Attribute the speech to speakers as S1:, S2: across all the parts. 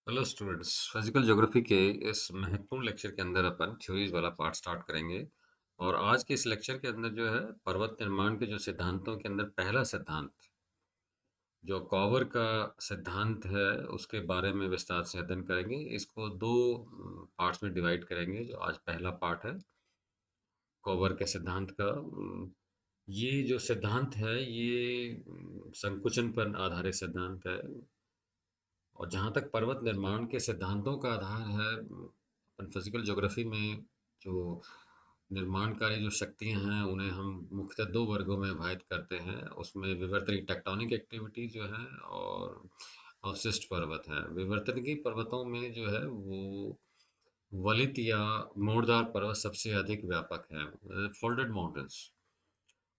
S1: Hello students, physical geography के इस महत्वपूर्ण लेक्चर के अंदर अपन थ्योरीज वाला पार्ट स्टार्ट करेंगे। और आज के इस लेक्चर के अंदर जो है पर्वत निर्माण के जो सिद्धांतों के अंदर पहला सिद्धांत जो कॉवर का सिद्धांत है उसके बारे में विस्तार से अध्ययन करेंगे। इसको दो पार्ट्स में डिवाइड करेंगे। जो आज पहला पार्ट है कॉवर के सिद्धांत का, ये जो सिद्धांत है ये संकुचन पर आधारित सिद्धांत है। और जहाँ तक पर्वत निर्माण के सिद्धांतों का आधार है, अपन फिजिकल ज्योग्राफी में जो निर्माणकारी जो शक्तियाँ हैं उन्हें हम मुख्यतः दो वर्गों में विभाजित करते हैं। उसमें विवर्तनिक टेक्टोनिक एक्टिविटी जो है और अवशिष्ट पर्वत है। विवर्तनिकी पर्वतों में जो है वो वलित या मोड़दार पर्वत सबसे अधिक व्यापक है, फोल्डेड माउंटेन्स।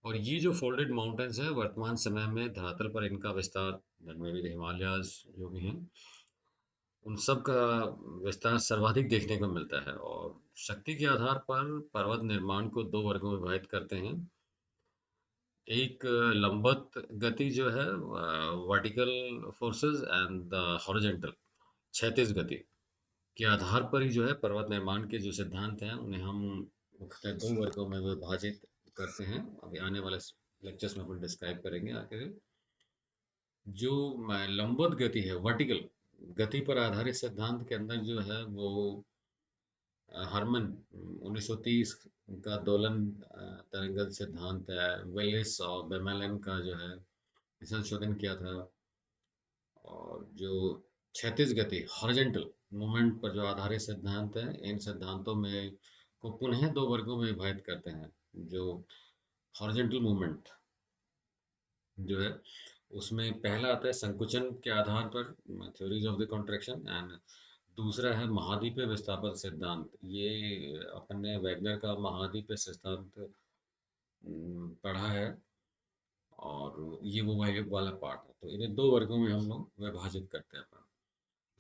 S1: और ये जो फोल्डेड माउंटेन्स है वर्तमान समय में धरातल पर इनका विस्तार जिनमें भी हिमालयाज जो भी हैं उन सब का विस्तार सर्वाधिक देखने को मिलता है। और शक्ति के आधार पर पर्वत निर्माण को दो वर्गों में विभाजित करते हैं। एक लंबवत गति जो है vertical forces and the horizontal क्षैतिज गति के आधार पर ही जो है पर्वत निर्माण के जो सिद्धांत हैं उन्हें हम मुख्यतः दो वर्गों में विभाजित करते हैं। अभी आने वाले लेक्चर्स में अपन डिस्क्राइब करेंगे आगे। जो लंबवत गति है वर्टिकल गति पर आधारित सिद्धांत के अंदर जो है वो हरमन 1930 का दोलन तरंगत सिद्धांत है। वेलिस और बेमेलन का जो है संशोधन किया था। और जो क्षैतिज गति हॉरिजॉन्टल मूवमेंट पर जो आधारित सिद्धांत है इन सिद्धांतों में को पुनः दो वर्गों में विभाजित करते हैं। जो हॉरिजॉन्टल मूवमेंट जो है उसमें पहला आता है संकुचन के आधार पर theories of the contraction and दूसरा है महाद्वीपीय विस्थापन सिद्धांत। ये अपन ने वैगनर का महाद्वीपीय सिद्धांत पढ़ा है और ये वो वही वाला पार्ट है। तो इन्हें दो वर्गों में हम लोग विभाजित करते हैं अपन।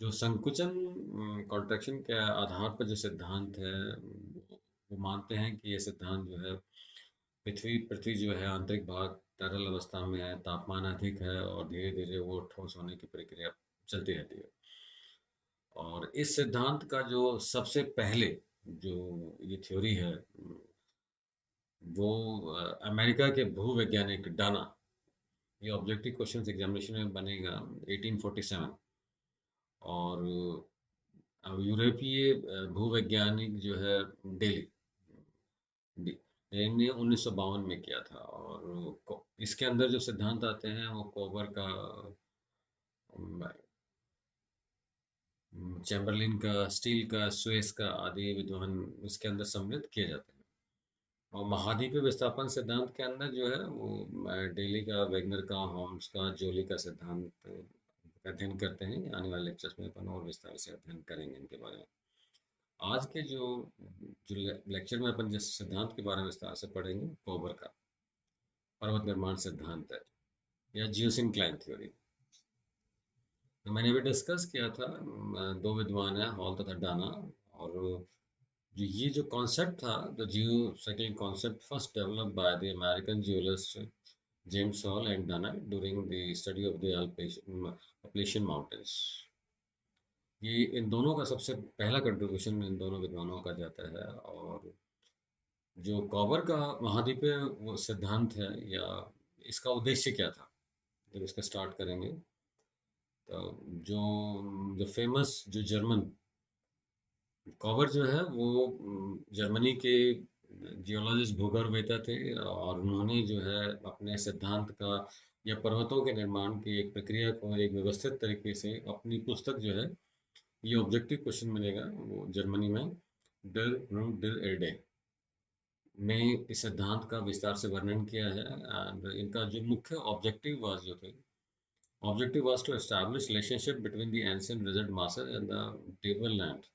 S1: जो संकुचन कॉन्ट्रैक्शन के आधार पर जो सिद्धांत है वो मानते हैं कि ये सिद्धांत जो है पृथ्वी पृथ्वी जो है आंतरिक भाग तरल अवस्था में है, तापमान अधिक है और धीरे धीरे वो ठोस होने की प्रक्रिया चलती रहती है। और इस सिद्धांत का जो सबसे पहले जो ये थ्योरी है वो अमेरिका के भूवैज्ञानिक डाना, ये ऑब्जेक्टिव क्वेश्चंस एग्जामिनेशन में बनेगा 1847। और यूरोपीय भूवैज्ञानिक जो है डेली ने 1952 में किया था। और इसके अंदर जो सिद्धांत आते हैं वो कोबर का, चैम्बरलिन का, स्टील का, स्वेस का आदि विद्वान इसके अंदर सम्मिलित किए जाते हैं। और महाद्वीपीय विस्थापन सिद्धांत के अंदर जो है वो डेली का, वेगनर का, होम्स का, जोली का सिद्धांत का अध्ययन करते हैं। आने वाले लेक्चर्स में अपन और विस्तार से अध्ययन करेंगे इनके बारे में। आज के जो जो लेक्चर में अपन जिस सिद्धांत के बारे में विस्तार से पढ़ेंगे कोबर का पर्वत निर्माण सिद्धांत है या जियोसिंक्लाइन थ्योरी। तो मैंने अभी डिस्कस किया था, दो विद्वान हैं हॉल तथा डाना। और जो ये जो कॉन्सेप्ट था the Jio cycling concept first developed by the American geologist James hall and Dana during the study of the Appalachian mountains. ये इन दोनों का सबसे पहला कंट्रीब्यूशन इन दोनों विद्वानों का जाता है। और जो कॉबर का महाद्वीपीय वो सिद्धांत है या इसका उद्देश्य क्या था जब इसका स्टार्ट करेंगे। तो जो जो फेमस जो जर्मन कॉबर जो है वो जर्मनी के जियोलॉजिस्ट भूगर्भवेत्ता थे। और उन्होंने जो है अपने सिद्धांत का या पर्वतों के निर्माण की एक प्रक्रिया को एक व्यवस्थित तरीके से अपनी पुस्तक जो है, ये ऑब्जेक्टिव क्वेश्चन मिलेगा वो जर्मनी में, डर रूट डर एर्डे में इस सिद्धांत का विस्तार से वर्णन किया है। एंड इनका जो मुख्य ऑब्जेक्टिव वाज जो थे objective was to establish relationship between the ancient desert masses and the tableland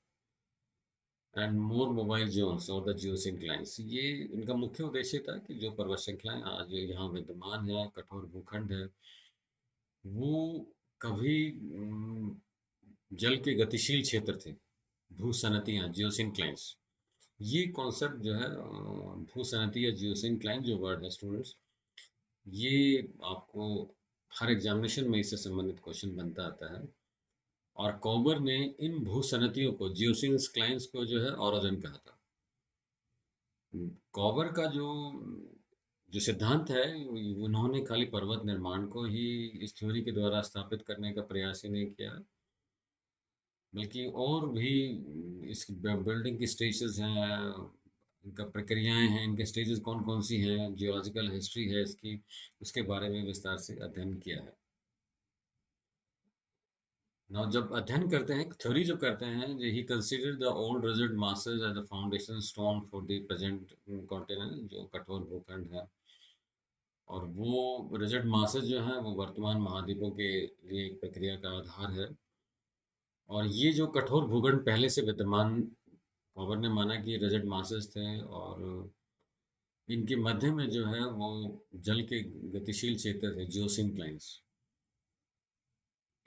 S1: and more mobile zones और द जियोसिंक्लाइंस। ये इनका मुख्य उद्देश्य था कि जो पर्वत श्रृंखलाएं आज यहाँ विद्यमान है, कठोर भूखंड है, वो कभी जल के गतिशील क्षेत्र थे, भूसनतियाँ जियोसिंक्लाइंस। ये कॉन्सेप्ट जो है भूसनती या जियोसिंक्लाइन जो वर्ड है स्टूडेंट्स, ये आपको हर एग्जामिनेशन में इससे संबंधित क्वेश्चन बनता आता है। और कॉबर ने इन भूसनतियों को जियोसिन्स क्लाइंस को जो है ओरिजिन कहा था। कॉबर का जो जो सिद्धांत है, उन्होंने खाली पर्वत निर्माण को ही इस थ्योरी के द्वारा स्थापित करने का प्रयास ही नहीं किया, बल्कि और भी इस बिल्डिंग की स्टेजेस हैं, इनका प्रक्रियाएं हैं, इनके स्टेजेस कौन कौन सी हैं, जियोलॉजिकल हिस्ट्री है इसकी, उसके बारे में विस्तार से अध्ययन किया है। ना जब अध्ययन करते हैं, थ्योरी जब करते हैं, he consider the old rigid masses as the foundation stone for the present continent, जो कठोर भूखंड है, और वो रिजिड मासेस जो हैं वो वर्तमान महाद्वीपों के लिए एक प्रक्रिया का आधार है। और ये जो कठोर भूखंड पहले से विद्यमान, हॉवर ने माना कि रिजिड मासेस थे, और इनके मध्य में जो है वो जल के गतिशील क्षेत्र थे, जियोसिंक्लाइन्स।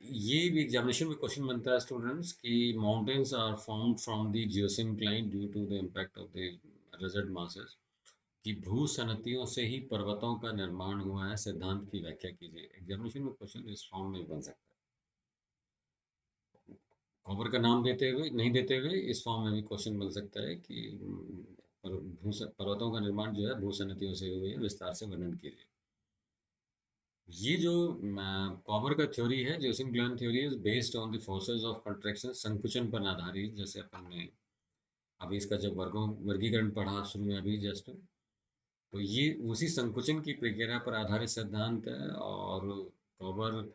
S1: ये भी एग्जामिनेशन में क्वेश्चन बनता है स्टूडेंट्स कि mountains are found from the geosyncline due to the impact of the rigid masses, कि भूसनतियों से ही पर्वतों का निर्माण हुआ है, सिद्धांत की व्याख्या कीजिए। एग्जामिनेशन में क्वेश्चन इस फॉर्म में बन सकता है। कॉपर का नाम देते हुए, नहीं देते हुए, इस फॉर्म में भी क्वेश्चन बन सकता है कि पर्वतों का निर्माण जो है भूसनतियों से हुई है, विस्तार से वर्णन कीजिए। ये जो कॉपर का थ्योरी है, geosyncline theory, is based on the forces of contraction, संकुचन पर आधारित। जैसे अपन ने अभी इसका जब वर्गीकरण पढ़ा शुरू में अभी जस्ट, तो ये उसी संकुचन की प्रक्रिया पर आधारित सिद्धांत है। और कॉपर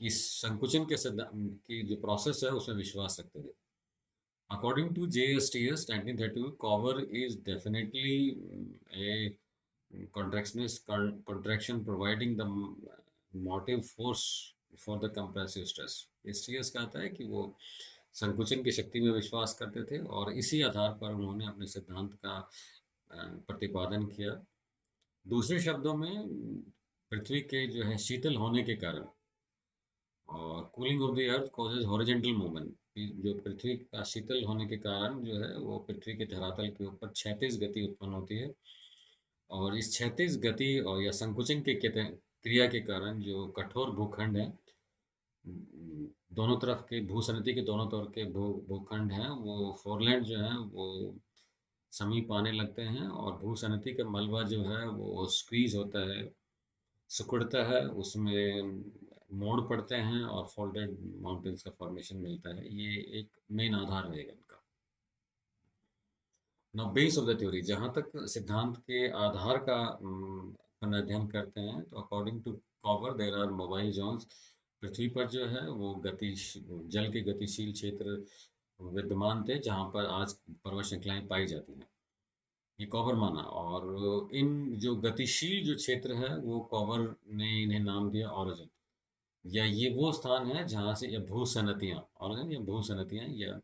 S1: इस संकुचन के सिद्धांत की जो प्रोसेस है उसमें विश्वास रखते थे। According to JSTS 1932, cover is definitely a contraction providing the motive force for the compressive stress। STS कहता है कि वो संकुचन की शक्ति में विश्वास करते थे, और इसी आधार पर उन्होंने अपने सिद्धांत का प्रतिपादन किया। दूसरे शब्दों में, पृथ्वी के जो है शीतल होने के कारण, और cooling of the earth causes horizontal movement, जो पृथ्वी का शीतल होने के कारण जो है वो पृथ्वी के धरातल के ऊपर क्षैतिज गति उत्पन्न होती है। और इस क्षैतिज गति और या संकुचन के क्रिया के कारण जो कठोर भूखंड है, दोनों तरफ के भूसनति के दोनों तरफ के भूखंड हैं, वो फोरलैंड जो है वो समीप आने लगते हैं, और भूसनति का मलबा जो है वो स्क्वीज होता है, सिकुड़ता है, उसमें मोड़ पड़ते हैं, और फोल्डेड माउंटेन्स का फॉर्मेशन मिलता है। ये एक मेन आधार रहेगा इनका। Now base of the theory, जहाँ तक सिद्धांत के आधार का अपन अध्ययन करते हैं, तो according to Kober there are mobile zones. पृथ्वी पर जो है वो जल के गतिशील क्षेत्र विद्यमान थे, जहाँ पर आज पर्वत श्रृंखलाएं पाई जाती हैं। ये कॉपर माना, और इन जो गतिशील जो क्षेत्र है वो कॉपर ने इन्हें नाम दिया ऑरिजिन, या ये वो स्थान है जहाँ से ये भूसनतियाँ, ऑरिजिन या भूसनतियाँ या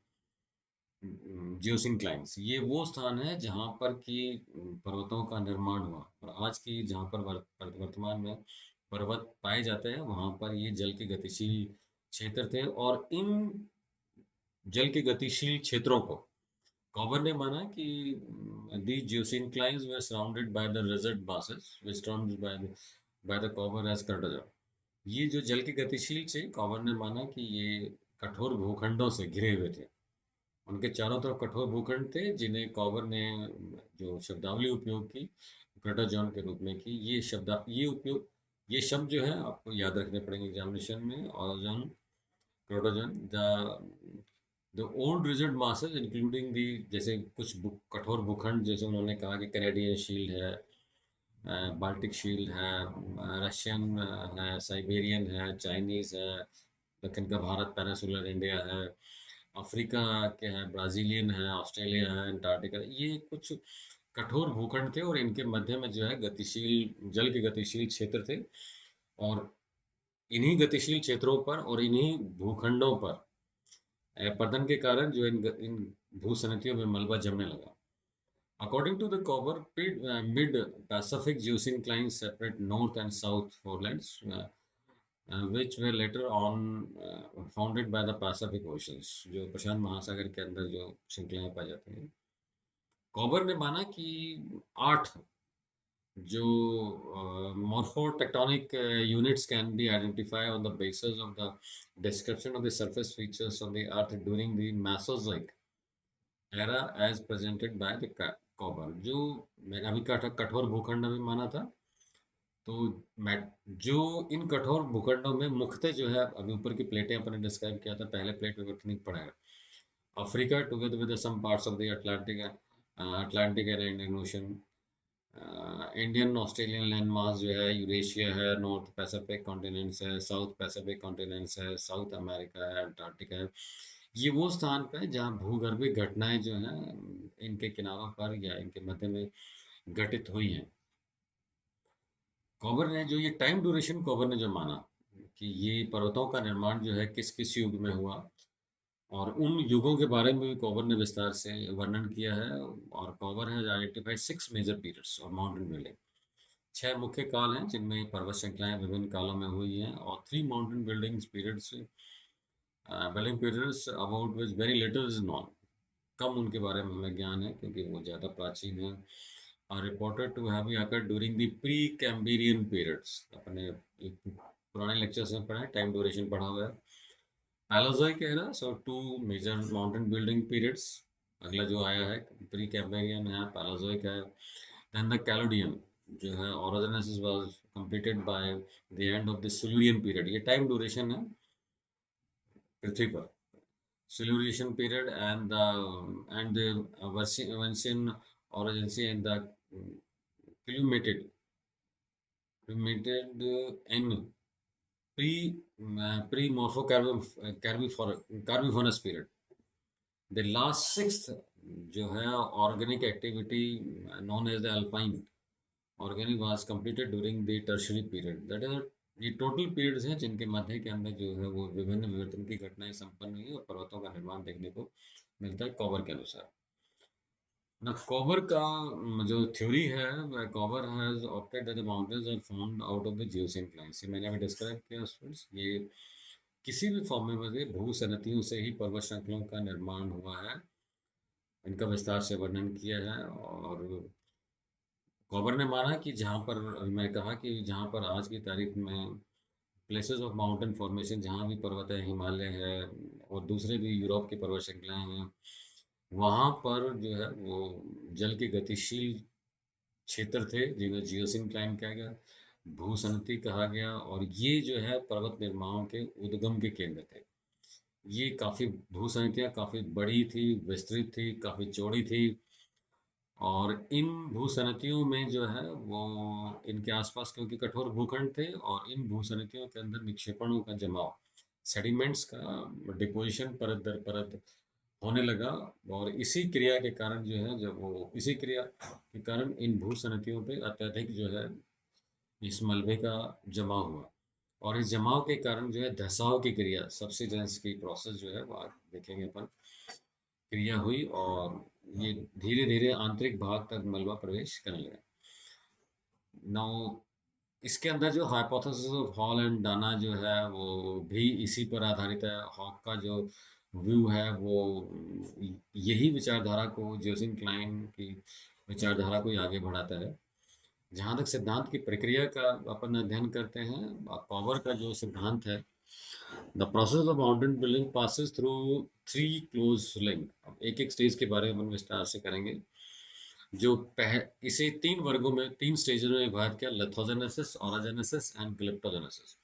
S1: जियोसिंक्लाइन्स, ये वो स्थान है जहाँ पर कि पर्वतों का निर्माण हुआ। और आज की जहाँ पर वर्तमान में पर्वत पाए जाते हैं, वहाँ पर ये जल के गतिशील क्षेत्र थे। और इन जल के गतिशील क्षेत्रों को कॉपर ने माना कि these geosynclines were surrounded by the rigid masses which termed by the copper as कर्टोजन। ये जो जल के गतिशील थे, कॉपर ने माना कि ये कठोर भूखंडों से घिरे हुए थे। उनके चारों तरफ कठोर भूखंड थे, जिन्हें कॉपर ने जो शब्दावली उपयोग की, क्रोटोजोन के रूप में की। ये शब्द जो है आपको याद रखने पड़ेंगे एग्जामिनेशन में। Orogen, kratogen, the old rigid masses including the, जैसे कुछ कठोर भूखंड, जैसे उन्होंने कहा कि कैनेडियन शील्ड है, बाल्टिक शील्ड है, रशियन है, साइबेरियन है, चाइनीज है, दक्षिण का भारत, पेनिसुलर इंडिया है, अफ्रीका के हैं, ब्राज़ीलियन है, ऑस्ट्रेलिया है, अंटार्कटिका। ये कुछ कठोर भूखंड थे, और इनके मध्य में जो है गतिशील जल के गतिशील क्षेत्र थे। और इन्हीं गतिशील क्षेत्रों पर और इन्हीं भूखंडों पर पतन के कारण जो इन भूसनतियों में मलबा जमने लगा। According to the Copper, mid-Pacific geosynclines separate north and south forelands, which were later on founded by the Pacific Oceans, जो प्रशांत महासागर के अंदर जो श्रृंखलाएं पाई जाती हैं। कॉपर ने माना कि 8 जो morphotectonic units can be identified on the basis of the description of the surface features on the Earth during the Mesozoic era as presented by the Cooper, जो मैंने अभी कठोर भूखंड में माना था। तो मैं जो इन कठोर भूखंडों में मुख्यतः जो है अभी ऊपर की प्लेटें अपने डिस्क्राइब किया था, पहले प्लेट विवर्तनिक पढ़ा है। Africa together with some parts of the Atlantic and Indian Ocean, Indian Australian land mass जो है, यूरेशिया है, नॉर्थ पैसिफिक कॉन्टिनेंट्स है, साउथ पैसिफिक कॉन्टिनेंट्स है, साउथ अमेरिका है, अंटार्कटिका है। ये वो स्थान पे है जहाँ भूगर्भीय घटनाएं जो हैं इनके किनारों पर या इनके मध्य में घटित हुई हैं। कॉबर ने जो ये टाइम ड्यूरेशन कॉबर ने जो माना कि ये पर्वतों का निर्माण जो है किस किस युग में हुआ, और उन युगों के बारे में भी कॉबर ने विस्तार से वर्णन किया है। और Kober has identified 6 major periods of mountain building. 6 मुख्य काल हैं जिनमें पर्वत श्रृंखलाएं विभिन्न कालों में हुई हैं, और 3 mountain building periods about which very little is known. कम उनके बारे में हमें ज्ञान है क्योंकि वो ज़्यादा प्राचीन हैं। Are reported to have occurred during the pre Cambrian periods. अपने एक पुराने लेक्चर्स में पढ़ा है, टाइम ड्यूरेशन पढ़ा हुआ है। पैलोजोइक एरा, सो 2 मेजर माउंटेन बिल्डिंग पीरियड्स। अगला जो आया है प्री कैम्ब्रियन है, पैलोजोइक है। देन द कैलोडियन जो है, orogenesis was completed by the end of the Silurian period. ये टाइम ड्यूरेशन है पृथ्वी पर। Silurian period and the Versian orogeny and the Calumated in pre-Carboniferous period. The last sixth जो है organic activity known as the alpine organic was completed during the tertiary period. That is, ये total periods हैं जिनके मध्य के अंदर जो है वो विभिन्न विवर्तन की घटनाएं संपन्न हुई और पर्वतों का निर्माण देखने को मिलता है कॉबर के अनुसार। ना कॉबर का जो थ्योरी है, Kober has opted that the mountains are found out of the geosynclines. ये मैंने अभी डिस्क्राइब किया स्टूडेंट्स। ये किसी भी फॉर्म में बने भूसनतियों से ही पर्वत श्रृंखलाओं का निर्माण हुआ है, इनका विस्तार से वर्णन किया है। और कॉबर ने माना कि जहाँ पर मैं कहा कि जहाँ पर आज की तारीख में प्लेसेस ऑफ माउंटेन फॉर्मेशन, जहाँ भी पर्वत है, हिमालय है और दूसरे भी यूरोप की पर्वत श्रृंखलाएं हैं, वहाँ पर जो है वो जल के गतिशील क्षेत्र थे जिन्हें जियोसिंक्लाइन कहा गया, भूसनती कहा गया। और ये जो है पर्वत निर्माण के उद्गम के केंद्र थे। ये काफ़ी भूसनतियाँ काफ़ी बड़ी थी, विस्तृत थी, काफ़ी चौड़ी थी। और इन भूसनतियों में जो है वो इनके आसपास क्योंकि कठोर भूखंड थे, और इन भूसनतियों के अंदर निक्षेपणों का जमाव, सेडिमेंट्स का डिपोजिशन परत दर परत होने लगा। और इसी क्रिया के कारण जो है, जब वो इसी क्रिया के कारण इन भूसनतियों पे अत्यधिक जो है इस मलबे का जमाव हुआ। और इस जमाव के कारण जो है धसाव की क्रिया, सब्सिडेंस की प्रोसेस जो है वो आज देखेंगे अपन, क्रिया हुई, और ये धीरे धीरे आंतरिक भाग तक मलबा प्रवेश करने लगा। नाउ इसके अंदर जो hypothesis of hall and Dana जो है वो भी इसी पर आधारित है। हॉक का जो व्यू है वो यही विचारधारा को, जोसिन क्लाइन की विचारधारा को ही आगे बढ़ाता है। जहाँ तक सिद्धांत की प्रक्रिया का अपन अध्ययन करते हैं, पावर का जो सिद्धांत है, the process of mountain building passes through 3 close link. अब एक एक स्टेज के बारे में अपन विस्तार से करेंगे। जो इसे 3 स्टेज में विभाजित किया, लिथोजेनेसिस, ओरोजेनेसिस एंड ग्लिप्टोजेनेसिस।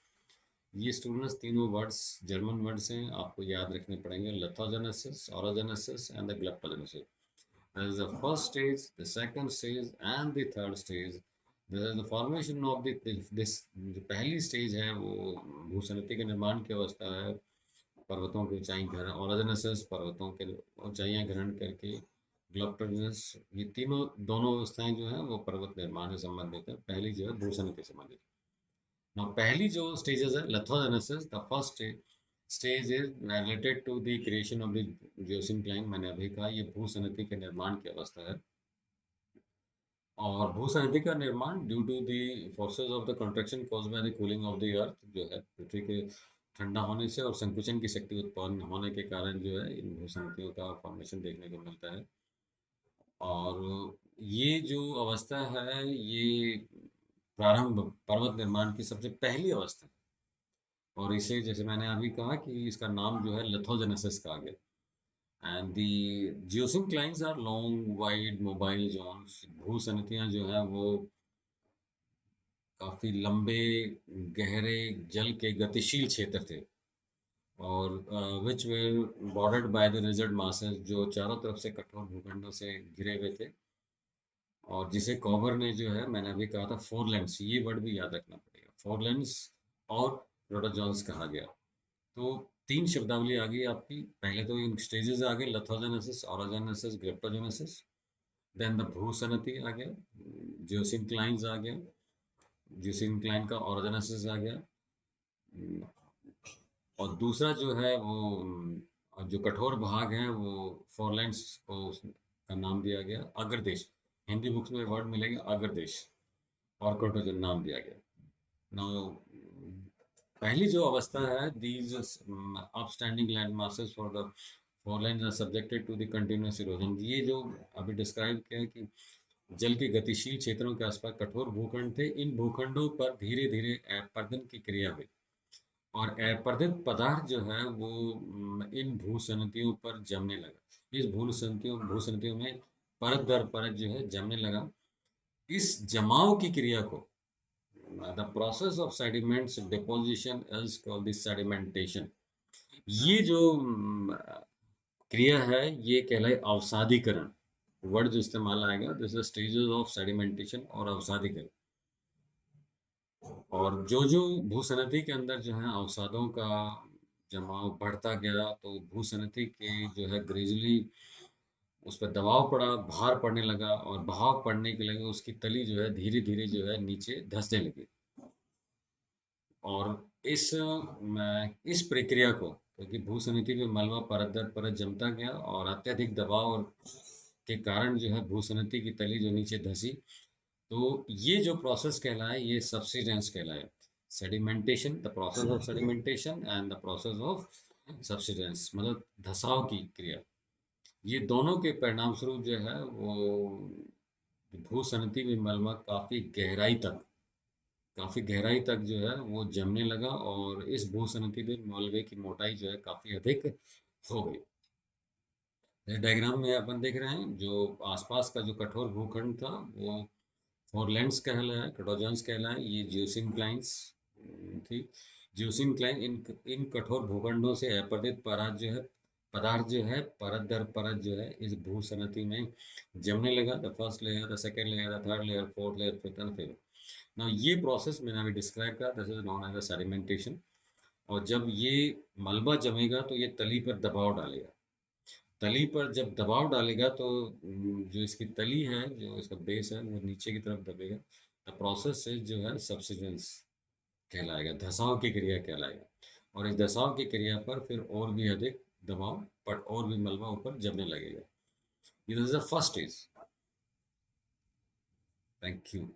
S1: ये स्टूडेंट्स तीनों वर्ड्स जर्मन वर्ड्स हैं, आपको याद रखने पड़ेंगे। Lithogenesis, orogenesis and the glyptogenesis. There is the first stage, the second stage and the third stage. This is the formation of this जो पहली स्टेज है वो भूसनति के निर्माण की अवस्था है। पर्वतों की ऊंचाई ग्रहण, ओरोजेनेसिस पर्वतों के ऊंचाइयां ग्रहण करके, ग्लप्टोजेनेसिस, ये तीनों दोनों अवस्थाएं जो है वो पर्वत निर्माण से संबंधित है। पहली जो है भूसनति से संबंधित। Now पहली जो स्टेजेस है lithogenesis, the first stage is related to the creation of the geosyncline. मैंने अभी कहा ये भूसनति के निर्माण की अवस्था है। और भूसंधि का निर्माण due to the forces of the contraction caused by the cooling of the earth, जो है पृथ्वी के ठंडा होने से और संकुचन की शक्ति उत्पन्न होने के कारण जो है इन भूसंधियों का फॉर्मेशन देखने को मिलता है। और ये जो अवस्था है ये प्रारंभ पर्वत निर्माण की सबसे पहली अवस्था है। और इसे जैसे मैंने अभी कहा कि इसका नाम जो है लिथोजेनेसिस कहा गया। And the geosynclines are long wide mobile zones. भूसनतियाँ जो है वो काफी लंबे गहरे जल के गतिशील क्षेत्र थे। और which were bordered by the rigid masses, जो चारों तरफ से कठोर भूखंडों से घिरे हुए थे। और जिसे कॉबर ने जो है मैंने अभी कहा था फोरलैंड्स, ये वर्ड भी याद रखना पड़ेगा, फोरलैंड्स और प्रोटोजॉन्स कहा गया। तो तीन शब्दावली आ गई आपकी। पहले तो इन स्टेजेस आ गए, लिथोजेनेसिस, ओरोजेनेसिस, ग्रेप्टोजेनेसिस। देन द भूसनती आ गया, जियोसिंक्लाइंस आ गया, जियोसिंक्लाइन का ओरोजेनेसिस आ गया। और दूसरा जो है वो जो कठोर भाग है वो फोरलैंड्स को का नाम दिया गया अग्रदेश। हिंदी बुक्स में वर्ड मिलेगा अग्रदेश, और कोटोजन नाम दिया गया। नाउ पहली जो अवस्था है, these upstanding land masses for the forelands are subjected to the continuous erosion. ये जो अभी डिस्क्राइब किया है कि जल के गतिशील क्षेत्रों के आसपास कठोर भूखंड थे, इन भूखंडों पर धीरे धीरे अपरदन की क्रिया हुई। और अपरदित पदार्थ जो है वो इन भूसनतियों पर जमने लगा। इस भूसनतियों में परत दर परत जो है जमने लगा। इस जमाव की क्रिया को the process of sediments deposition is called the sedimentation. ये जो क्रिया है ये कहलाए अवसादीकरण। वर्ड जो इस्तेमाल आएगा, this is stages of sedimentation और अवसादीकरण। और जो भूसनदी के अंदर जो है अवसादों का जमाव बढ़ता गया, तो भूसनदी के जो है ग्रेजुअली उस पर दबाव पड़ा, भार पड़ने लगा, और बहाव पड़ने के लगे उसकी तली जो है धीरे धीरे जो है नीचे धंसने लगी। और इस प्रक्रिया को, क्योंकि भूसमिति में मलबा परत दर परत जमता गया और अत्यधिक दबाव के कारण जो है भूसमिति की तली जो नीचे धसी, तो ये जो प्रोसेस कहलाए ये सबसिडेंस कहलाए। Sedimentation, the process of sedimentation and the process of subsidence, मतलब धसाव की क्रिया। ये दोनों के परिणाम स्वरूप जो है वो भूसनती में मलबा काफी गहराई तक जो है वो जमने लगा, और इस भूसनती में मलबे की मोटाई जो है काफी अधिक हो गई। इस डायग्राम में अपन देख रहे हैं जो आसपास का जो कठोर भूखंड था वो फोरलैंड्स कहलाया, क्रोटोजन्स कहलाया। ये जियोसिंक्लाइन्स थी। जियोसिंक्लाइन इन कठोर भूखंडों से अपरदित पदार्थ जो है परत दर परत जो है इस भूसनती में जमने लगा। The first layer, the second layer, the third layer, fourth layer, fifth and fifth. ना ये प्रोसेस मैंने अभी डिस्क्राइब करा, this is known as a sedimentation. और जब ये मलबा जमेगा तो ये तली पर दबाव डालेगा। तली पर जब दबाव डालेगा तो जो इसकी तली है, जो इसका बेस है, वो नीचे की तरफ दबेगा। द प्रोसेस से जो है सबसिडेंस कहलाएगा, धसाव की क्रिया कहलाएगा। और इस धसाव की क्रिया पर फिर और भी अधिक दबाव पर और भी मलबा ऊपर जमने लगेगा। This is the first stage. Thank you.